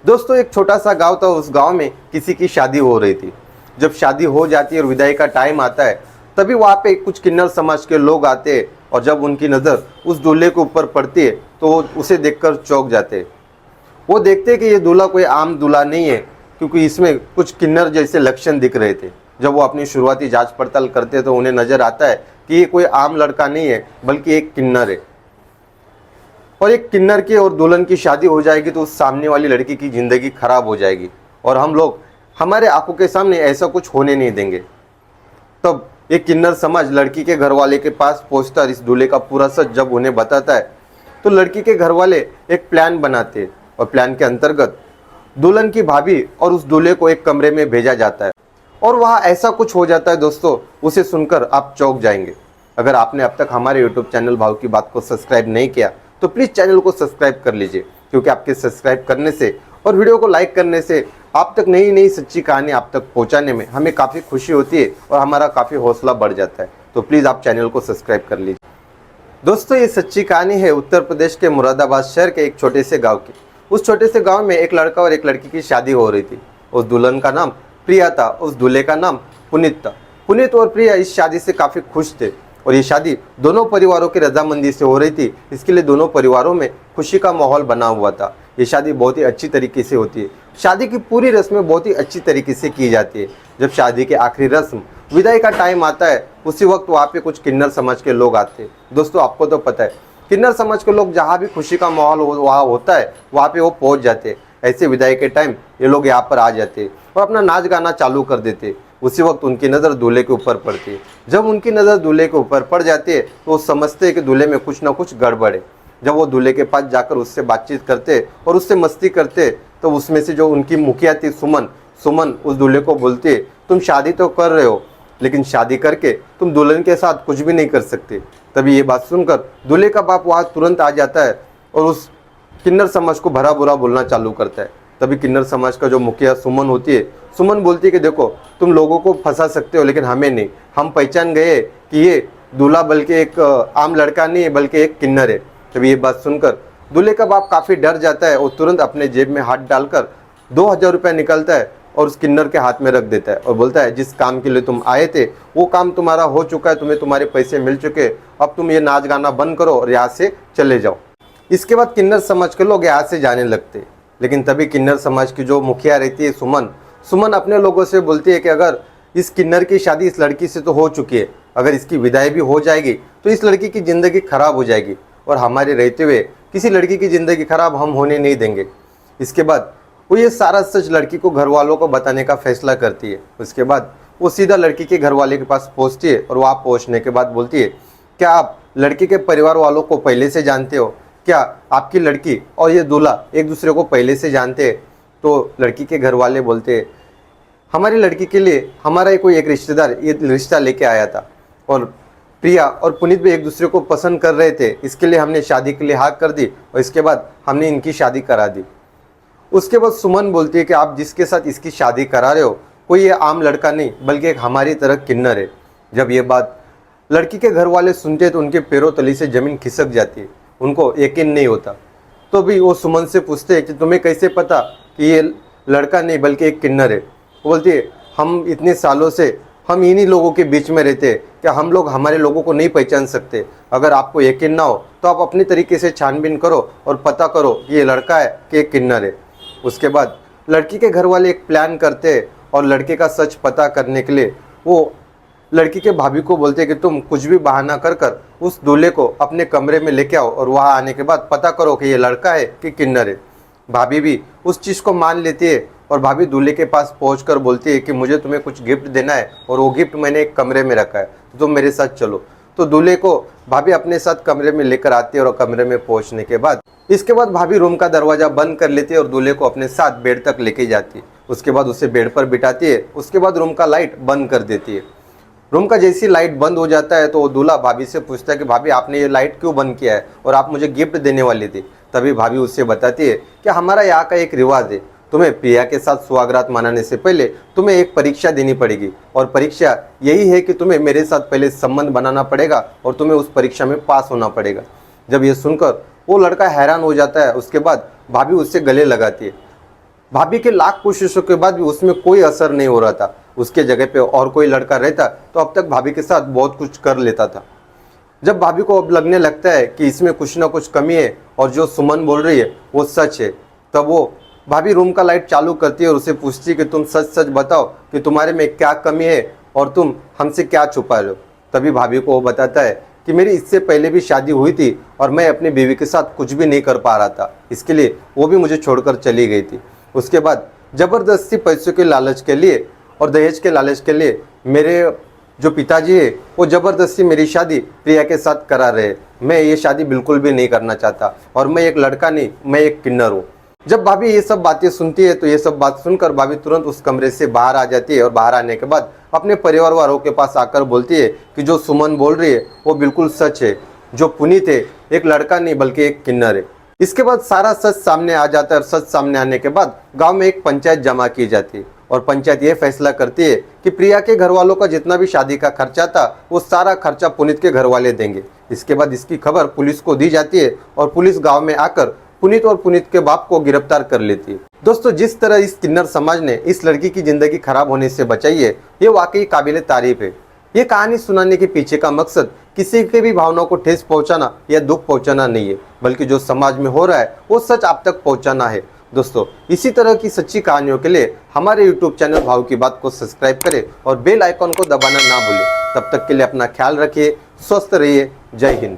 दोस्तों एक छोटा सा गांव था, उस गांव में किसी की शादी हो रही थी। जब शादी हो जाती है और विदाई का टाइम आता है, तभी वहाँ पे कुछ किन्नर समाज के लोग आते हैं और जब उनकी नज़र उस दूल्हे के ऊपर पड़ती है तो वो उसे देखकर चौंक जाते हैं। वो देखते हैं कि ये दूल्हा कोई आम दूल्हा नहीं है, क्योंकि इसमें कुछ किन्नर जैसे लक्षण दिख रहे थे। जब वो अपनी शुरुआती जांच पड़ताल करते तो उन्हें नज़र आता है कि ये कोई आम लड़का नहीं है बल्कि एक किन्नर है। और एक किन्नर की और दुल्हन की शादी हो जाएगी तो उस सामने वाली लड़की की ज़िंदगी खराब हो जाएगी और हम लोग हमारे आंखों के सामने ऐसा कुछ होने नहीं देंगे। तब एक किन्नर समाज लड़की के घर वाले के पास पहुंचता, इस दूल्हे का पूरा सच जब उन्हें बताता है तो लड़की के घर वाले एक प्लान बनाते हैं और प्लान के अंतर्गत दुल्हन की भाभी और उस दूल्हे को एक कमरे में भेजा जाता है और वहाँ ऐसा कुछ हो जाता है। दोस्तों उसे सुनकर आप चौंक जाएंगे। अगर आपने अब तक हमारे यूट्यूब चैनल भाव की बात को सब्सक्राइब नहीं किया तो प्लीज़ चैनल को सब्सक्राइब कर लीजिए, क्योंकि आपके सब्सक्राइब करने से और वीडियो को लाइक करने से आप तक नई नई सच्ची कहानी आप तक पहुंचाने में हमें काफ़ी खुशी होती है और हमारा काफ़ी हौसला बढ़ जाता है। तो प्लीज़ आप चैनल को सब्सक्राइब कर लीजिए। दोस्तों ये सच्ची कहानी है उत्तर प्रदेश के मुरादाबाद शहर के एक छोटे से गाँव की। उस छोटे से गाँव में एक लड़का और एक लड़की की शादी हो रही थी। उस दुल्हन का नाम प्रिया था, उस दूल्हे का नाम पुनीत था। पुनीत और प्रिया इस शादी से काफ़ी खुश थे और ये शादी दोनों परिवारों की रजामंदी से हो रही थी। इसके लिए दोनों परिवारों में खुशी का माहौल बना हुआ था। ये शादी बहुत ही अच्छी तरीके से होती है। शादी की पूरी रस्में बहुत ही अच्छी तरीके से की जाती है। जब शादी की आखिरी रस्म विदाई का टाइम आता है, उसी वक्त वहाँ पे कुछ किन्नर समाज के लोग आते हैं। दोस्तों आपको तो पता है, किन्नर समाज के लोग जहाँ भी खुशी का माहौल वहाँ होता है वहाँ पे वो पहुँच जाते हैं। ऐसे विदाई के टाइम ये लोग यहाँ पर आ जाते हैं और अपना नाच गाना चालू कर देते हैं। उसी वक्त उनकी नज़र दूल्हे के ऊपर पड़ती है। जब उनकी नज़र दूल्हे के ऊपर पड़ जाती है तो वो समझते हैं कि दूल्हे में कुछ ना कुछ गड़बड़ है। जब वो दूल्हे के पास जाकर उससे बातचीत करते और उससे मस्ती करते तो उसमें से जो उनकी मुखिया थी सुमन उस दूल्हे को बोलती है, तुम शादी तो कर रहे हो लेकिन शादी करके तुम दुल्हन के साथ कुछ भी नहीं कर सकते। तभी ये बात सुनकर दूल्हे का बाप वहाँ तुरंत आ जाता है और उस किन्नर समाज को भरा बुरा बोलना चालू करता है। तभी किन्नर समाज का जो मुखिया सुमन होती है, सुमन बोलती है कि देखो तुम लोगों को फंसा सकते हो लेकिन हमें नहीं। हम पहचान गए कि ये दूल्हा बल्कि एक आम लड़का नहीं है बल्कि एक किन्नर है। तभी ये बात सुनकर दूल्हे का बाप काफ़ी डर जाता है और तुरंत अपने जेब में हाथ डालकर 2000 रुपये निकलता है और उस किन्नर के हाथ में रख देता है और बोलता है, जिस काम के लिए तुम आए थे वो काम तुम्हारा हो चुका है, तुम्हें तुम्हारे पैसे मिल चुके, अब तुम ये नाच गाना बंद करो और यहाँ से चले जाओ। इसके बाद किन्नर समाज के लोग यहाँ से जाने लगते। लेकिन तभी किन्नर समाज की जो मुखिया रहती है सुमन अपने लोगों से बोलती है कि अगर इस किन्नर की शादी इस लड़की से तो हो चुकी है, अगर इसकी विदाई भी हो जाएगी तो इस लड़की की ज़िंदगी खराब हो जाएगी और हमारे रहते हुए किसी लड़की की ज़िंदगी खराब हम होने नहीं देंगे। इसके बाद वो ये सारा सच लड़की को घर वालों को बताने का फैसला करती है। उसके बाद वो सीधा लड़की के घर वाले के पास पहुँचती है और वहाँ पहुँचने के बाद बोलती है, क्या आप लड़की के परिवार वालों को पहले से जानते हो? क्या आपकी लड़की और ये दूल्हा एक दूसरे को पहले से जानते हैं? तो लड़की के घर वाले बोलते हैं, हमारी लड़की के लिए हमारा कोई एक रिश्तेदार ये रिश्ता लेके आया था और प्रिया और पुनीत भी एक दूसरे को पसंद कर रहे थे, इसके लिए हमने शादी के लिए हाँ कर दी और इसके बाद हमने इनकी शादी करा दी। उसके बाद सुमन बोलती है कि आप जिसके साथ इसकी शादी करा रहे हो कोई ये आम लड़का नहीं बल्कि एक हमारी तरह किन्नर है। जब ये बात लड़की के घर वाले सुनते तो उनके पैरों तली से ज़मीन खिसक जाती है, उनको यकीन नहीं होता। तो भी वो सुमन से पूछते हैं कि तुम्हें कैसे पता कि ये लड़का नहीं बल्कि एक किन्नर है? वो बोलती है, हम इतने सालों से हम इन्हीं लोगों के बीच में रहते हैं, क्या हम लोग हमारे लोगों को नहीं पहचान सकते? अगर आपको यकीन ना हो तो आप अपनी तरीके से छानबीन करो और पता करो कि ये लड़का है कि एक किन्नर है। उसके बाद लड़की के घर वाले एक प्लान करते हैं और लड़के का सच पता करने के लिए वो लड़की के भाभी को बोलते हैं कि तुम कुछ भी बहाना कर उस दूल्हे को अपने कमरे में लेके आओ और वहाँ आने के बाद पता करो कि ये लड़का है कि किन्नर है। भाभी भी उस चीज़ को मान लेती है और भाभी दूल्हे के पास पहुंचकर बोलती है कि मुझे तुम्हें कुछ गिफ्ट देना है और वो गिफ्ट मैंने एक कमरे में रखा है, तो तुम मेरे साथ चलो। तो दूल्हे को भाभी अपने साथ कमरे में लेकर आती है और कमरे में पहुंचने के बाद इसके बाद भाभी रूम का दरवाज़ा बंद कर लेती है और दूल्हे को अपने साथ बेड तक लेके जाती है। उसके बाद उसे बेड पर बिठाती है। उसके बाद रूम का लाइट बंद कर देती है। रूम का जैसी लाइट बंद हो जाता है तो वो दूल्हा भाभी से पूछता है कि भाभी आपने ये लाइट क्यों बंद किया है और आप मुझे गिफ्ट देने वाली थी। तभी भाभी उससे बताती है कि हमारा यहाँ का एक रिवाज है, तुम्हें प्रिया के साथ सुहागरात मनाने से पहले तुम्हें एक परीक्षा देनी पड़ेगी और परीक्षा यही है कि तुम्हें मेरे साथ पहले संबंध बनाना पड़ेगा और तुम्हें उस परीक्षा में पास होना पड़ेगा। जब ये सुनकर वो लड़का हैरान हो जाता है। उसके बाद भाभी उससे गले लगाती है भाभी के लाख कोशिशों के बाद भी उसमें कोई असर नहीं हो रहा था। उसके जगह पे और कोई लड़का रहता तो अब तक भाभी के साथ बहुत कुछ कर लेता था। जब भाभी को अब लगने लगता है कि इसमें कुछ ना कुछ कमी है और जो सुमन बोल रही है वो सच है, तब वो भाभी रूम का लाइट चालू करती है और उसे पूछती है कि तुम सच सच बताओ कि तुम्हारे में क्या कमी है और तुम हमसे क्या छुपा रहे हो। तभी भाभी को वो बताता है कि मेरी इससे पहले भी शादी हुई थी और मैं अपनी बीवी के साथ कुछ भी नहीं कर पा रहा था, इसके लिए वो भी मुझे छोड़कर चली गई थी। उसके बाद ज़बरदस्ती पैसों के लालच के लिए और दहेज के लालच के लिए मेरे जो पिताजी है वो ज़बरदस्ती मेरी शादी प्रिया के साथ करा रहे। मैं ये शादी बिल्कुल भी नहीं करना चाहता और मैं एक लड़का नहीं, मैं एक किन्नर हूँ। जब भाभी ये सब बातें सुनती है तो ये सब बात सुनकर भाभी तुरंत उस कमरे से बाहर आ जाती है और बाहर आने के बाद अपने परिवार वालों के पास आकर बोलती है कि जो सुमन बोल रही है वो बिल्कुल सच है, जो पुनीत है एक लड़का नहीं बल्कि एक किन्नर है। इसके बाद सारा सच सामने आ जाता है और सच सामने आने के बाद गांव में एक पंचायत जमा की जाती है और पंचायत ये फैसला करती है कि प्रिया के घर वालों का जितना भी शादी का खर्चा था वो सारा खर्चा पुनीत के घर वाले देंगे। इसके बाद इसकी खबर पुलिस को दी जाती है और पुलिस गांव में आकर पुनीत और पुनीत के बाप को गिरफ्तार कर लेती है। दोस्तों, जिस तरह इस किन्नर समाज ने इस लड़की की जिंदगी खराब होने से बचाई है ये वाकई काबिले तारीफ है। ये कहानी सुनाने के पीछे का मकसद किसी के भी भावनाओं को ठेस पहुंचाना या दुख पहुंचाना नहीं है, बल्कि जो समाज में हो रहा है वो सच आप तक पहुंचाना है। दोस्तों, इसी तरह की सच्ची कहानियों के लिए हमारे YouTube चैनल भाव की बात को सब्सक्राइब करें और बेल आइकॉन को दबाना ना भूलें। तब तक के लिए अपना ख्याल रखिए, स्वस्थ रहिए। जय हिंद।